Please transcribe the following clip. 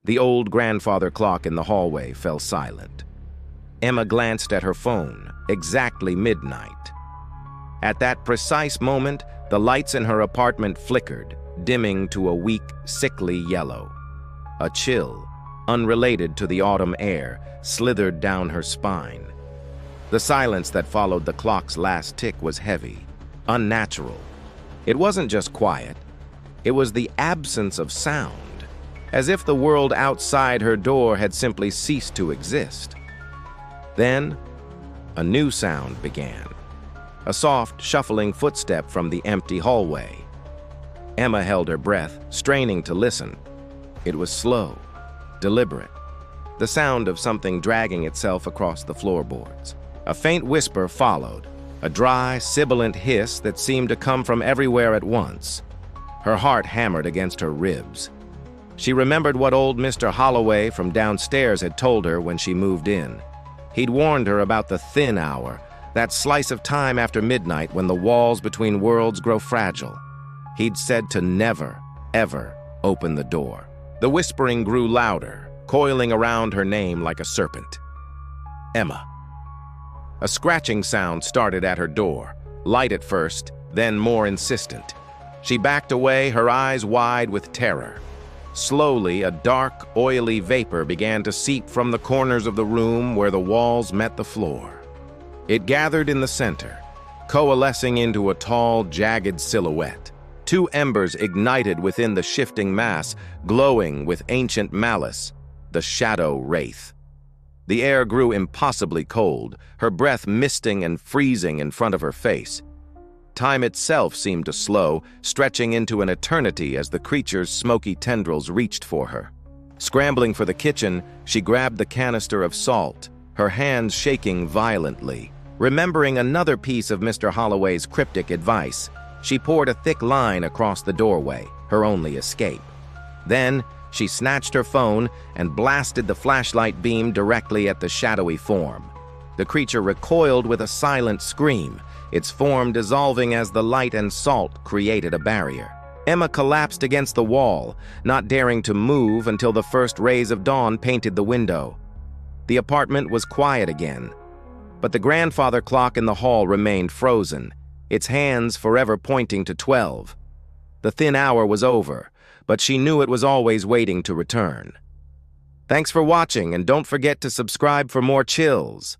The old grandfather clock in the hallway fell silent. Emma glanced at her phone, exactly midnight. At that precise moment, the lights in her apartment flickered, dimming to a weak, sickly yellow. A chill, unrelated to the autumn air, slithered down her spine. The silence that followed the clock's last tick was heavy, unnatural. It wasn't just quiet. It was the absence of sound, as if the world outside her door had simply ceased to exist. Then, a new sound began. A soft, shuffling footstep from the empty hallway. Emma held her breath, straining to listen. It was slow, deliberate, the sound of something dragging itself across the floorboards. A faint whisper followed, a dry, sibilant hiss that seemed to come from everywhere at once. Her heart hammered against her ribs. She remembered what old Mr. Holloway from downstairs had told her when she moved in. He'd warned her about the thin hour, that slice of time after midnight when the walls between worlds grow fragile. He'd said to never, ever open the door. The whispering grew louder, coiling around her name like a serpent. Emma. A scratching sound started at her door, light at first, then more insistent. She backed away, her eyes wide with terror. Slowly, a dark, oily vapor began to seep from the corners of the room where the walls met the floor. It gathered in the center, coalescing into a tall, jagged silhouette. Two embers ignited within the shifting mass, glowing with ancient malice, the Shadow Wraith. The air grew impossibly cold, her breath misting and freezing in front of her face. Time itself seemed to slow, stretching into an eternity as the creature's smoky tendrils reached for her. Scrambling for the kitchen, she grabbed the canister of salt, her hands shaking violently. Remembering another piece of Mr. Holloway's cryptic advice, she poured a thick line across the doorway, her only escape. Then, she snatched her phone and blasted the flashlight beam directly at the shadowy form. The creature recoiled with a silent scream, its form dissolving as the light and salt created a barrier. Emma collapsed against the wall, not daring to move until the first rays of dawn painted the window. The apartment was quiet again, but the grandfather clock in the hall remained frozen, its hands forever pointing to 12. The thin hour was over, but she knew it was always waiting to return. Thanks for watching, and don't forget to subscribe for more chills.